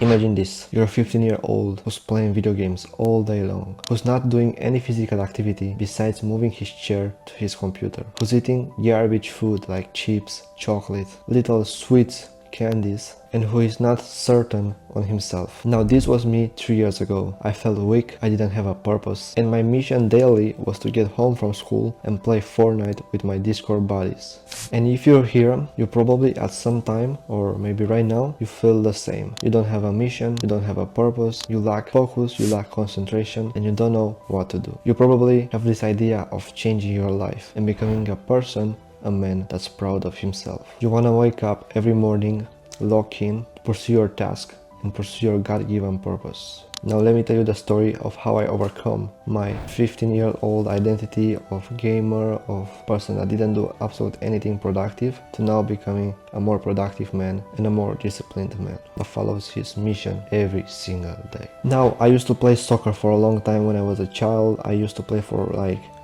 Imagine this, you're a 15-year-old who's playing video games all day long, who's not doing any physical activity besides moving his chair to his computer, who's eating garbage food like chips, chocolate, little sweets, candies, and who is not certain on himself. Now this was me 3 years ago. I felt weak, I didn't have a purpose, and my mission daily was to get home from school and play Fortnite with my Discord buddies. And if you're here, you probably at some time, or maybe right now, you feel the same. You don't have a mission, you don't have a purpose, you lack focus, you lack concentration, and you don't know what to do. You probably have this idea of changing your life and becoming a person, a man that's proud of himself. You want to wake up every morning, lock in, pursue your task, and pursue your God-given purpose. Now let me tell you the story of how I overcome my 15-year-old identity of gamer, of person that didn't do absolutely anything productive, to now becoming a more productive man and a more disciplined man that follows his mission every single day. Now, I used to play soccer for a long time when I was a child. I used to play for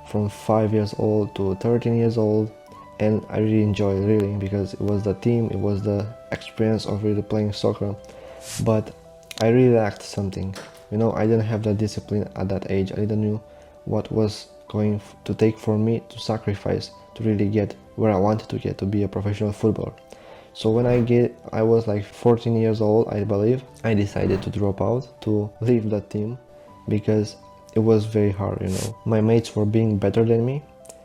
from 5 years old to 13 years old. And I really enjoyed it, really, because it was the team, it was the experience of really playing soccer. But I really lacked something. You know, I didn't have the discipline at that age. I didn't know what was going to take for me to sacrifice to really get where I wanted to get, to be a professional footballer. So when I was like 14 years old, I believe, I decided to drop out, to leave the team, because it was very hard, you know. My mates were being better than me.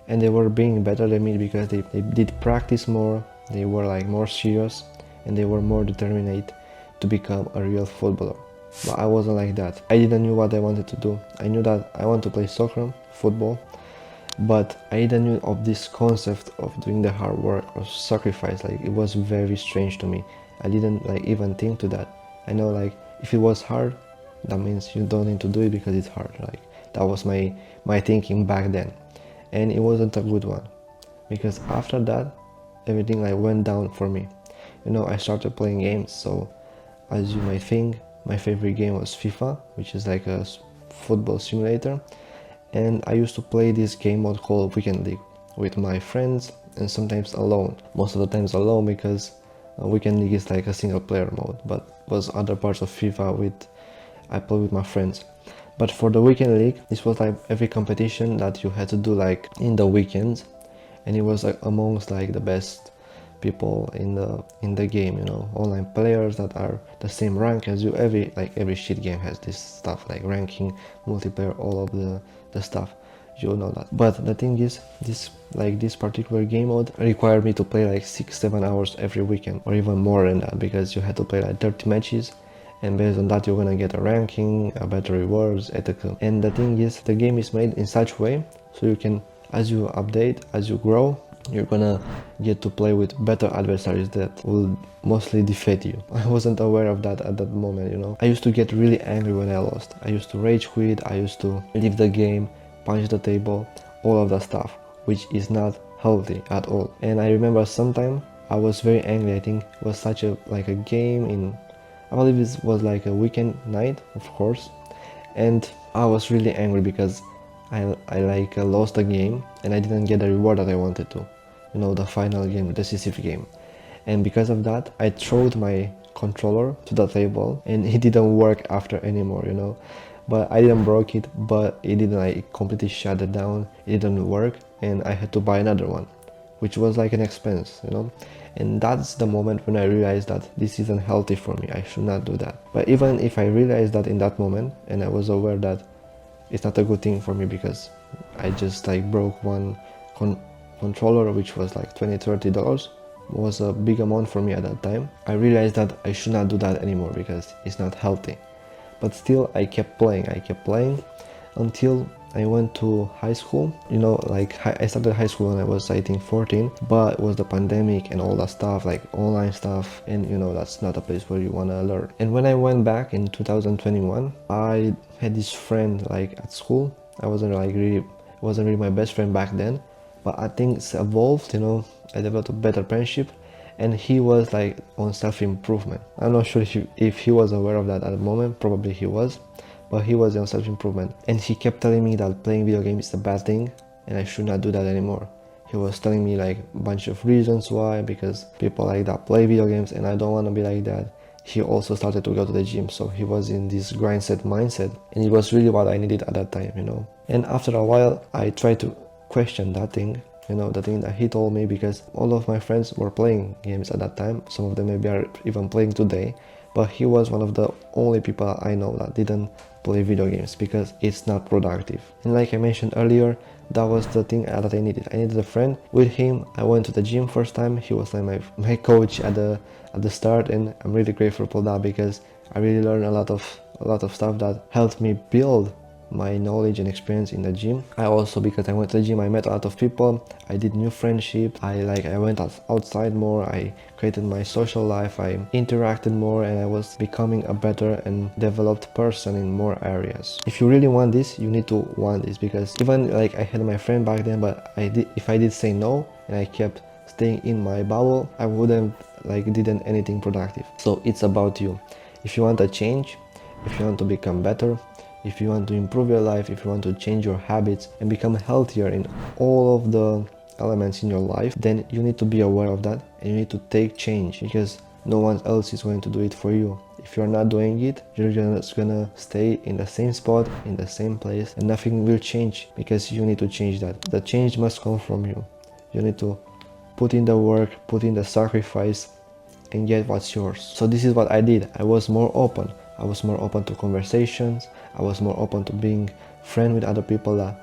And they were being better than me because they did practice more, they were like more serious, and they were more determined to become a real footballer. But I wasn't like that. I didn't know what I wanted to do. I knew that I want to play soccer, football, but I didn't know of this concept of doing the hard work or sacrifice. Like, it was very strange to me. I didn't even think to that. I know, like, if it was hard, that means you don't need to do it because it's hard. Like, that was my thinking back then. And it wasn't a good one, because after that everything went down for me. You know, I started playing games. So as you might think, my favorite game was FIFA, which is like a football simulator, and I used to play this game mode called Weekend League with my friends, and sometimes alone. Most of the times alone, because Weekend League is like a single player mode, but was other parts of FIFA I play with my friends. But for the Weekend League, this was like every competition that you had to do like in the weekends, and it was like amongst like the best people in the game, you know, online players that are the same rank as you. Every shit game has this stuff like ranking, multiplayer, all of the stuff, you know that. But the thing is, this particular game mode required me to play like 6-7 hours every weekend, or even more than that, because you had to play like 30 matches. And based on that, you're gonna get a ranking, a better rewards, etc. And the thing is, the game is made in such way so you can, as you update, as you grow, you're gonna get to play with better adversaries that will mostly defeat you. I wasn't aware of that at that moment, you know. I used to get really angry when I lost. I used to rage quit, I used to leave the game, punch the table, all of that stuff, which is not healthy at all. And I remember sometime I was very angry. I think it was such a game in, I believe it was like a weekend night, of course, and I was really angry because I lost the game and I didn't get the reward that I wanted to, you know, the final game, the decisive game. And because of that, I threw my controller to the table and it didn't work after anymore, you know. But I didn't broke it, but it didn't completely shut it down. It didn't work, and I had to buy another one, which was like an expense, you know. And that's the moment when I realized that this isn't healthy for me. I should not do that. But even if I realized that in that moment, and I was aware that it's not a good thing for me, because I just broke one controller, which was like $20-30, was a big amount for me at that time. I realized that I should not do that anymore because it's not healthy. But still, I kept playing until I went to high school. You know, I started high school when I was, I think, 14, but it was the pandemic and all that stuff, like online stuff, and you know, that's not a place where you want to learn. And when I went back in 2021, I had this friend at school. I wasn't really my best friend back then, but I think it's evolved, you know. I developed a better friendship, and he was on self-improvement. I'm not sure if he was aware of that at the moment. Probably he was, but he was on self-improvement, and he kept telling me that playing video games is a bad thing and I should not do that anymore. He was telling me a bunch of reasons why, because people like that play video games and I don't want to be like that. he also started to go to the gym. So he was in this grind set mindset, and it was really what I needed at that time, you know. And after a while, I tried to question that thing, you know, the thing that he told me, because all of my friends were playing games at that time. Some of them maybe are even playing today, but he was one of the only people I know that didn't play video games because it's not productive. And like I mentioned earlier, that was the thing that I needed. I needed a friend. With him, I went to the gym first time. He was like my coach at the start, and I'm really grateful for that because I really learned a lot of stuff that helped me build my knowledge and experience in the gym. I also, because I went to the gym, I met a lot of people. I did new friendships. I went outside more. I created my social life. I interacted more, and I was becoming a better and developed person in more areas. If you really want this, you need to want this, because even like I had my friend back then, but if I did say no and I kept staying in my bubble, I wouldn't didn't anything productive. So it's about you. If you want a change, if you want to become better, if you want to improve your life, if you want to change your habits and become healthier in all of the elements in your life, then you need to be aware of that, and you need to take change, because no one else is going to do it for you. If you're not doing it, you're just gonna stay in the same spot, in the same place, and nothing will change, because you need to change that. The change must come from you. You need to put in the work, put in the sacrifice, and get what's yours. So this is what I did. I was more open. I was more open to conversations. I was more open to being friends with other people that,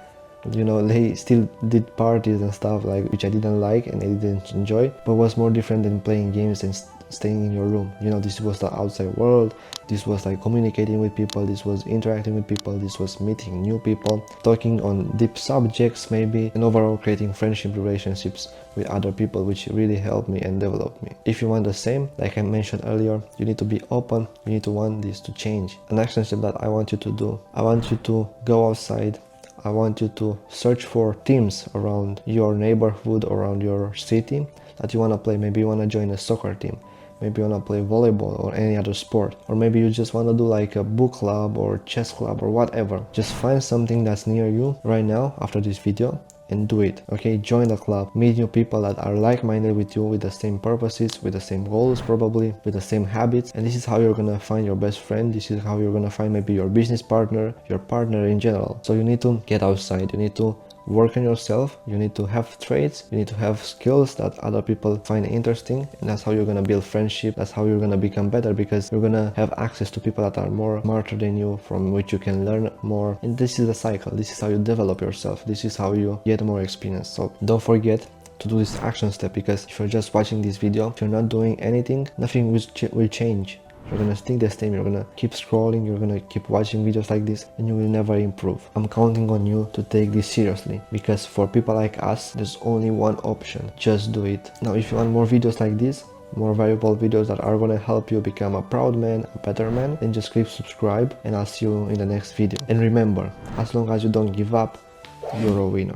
you know, they still did parties and stuff which I didn't like and I didn't enjoy, but was more different than playing games and staying in your room. You know, this was the outside world. This was like communicating with people. This was interacting with people. This was meeting new people, talking on deep subjects maybe, and overall creating friendship relationships with other people, which really helped me and developed me. If you want the same, like I mentioned earlier, you need to be open. You need to want this to change. An action step that I want you to do, I want you to go outside. I want you to search for teams around your neighborhood, around your city that you want to play. Maybe you want to join a soccer team. Maybe you want to play volleyball or any other sport. Or maybe you just want to do like a book club or chess club or whatever. Just find something that's near you right now after this video and do it. Okay, join the club, meet new people that are like-minded with you, with the same purposes, with the same goals, probably with the same habits. And this is how you're gonna find your best friend. This is how you're gonna find maybe your business partner, your partner in general. So you need to get outside. You need to work on yourself. You need to have traits. You need to have skills that other people find interesting, and that's how you're gonna build friendship. That's how you're gonna become better, because you're gonna have access to people that are more smarter than you, from which you can learn more. And this is the cycle. This is how you develop yourself. This is how you get more experience. So don't forget to do this action step, because if you're just watching this video, if you're not doing anything, nothing will change. You're gonna think the same. You're gonna keep scrolling, you're gonna keep watching videos like this, and you will never improve. I'm counting on you to take this seriously, because for people like us, there's only one option: just do it. Now, if you want more videos like this, more valuable videos that are gonna help you become a proud man, a better man, then just click subscribe, and I'll see you in the next video. And remember, as long as you don't give up, you're a winner.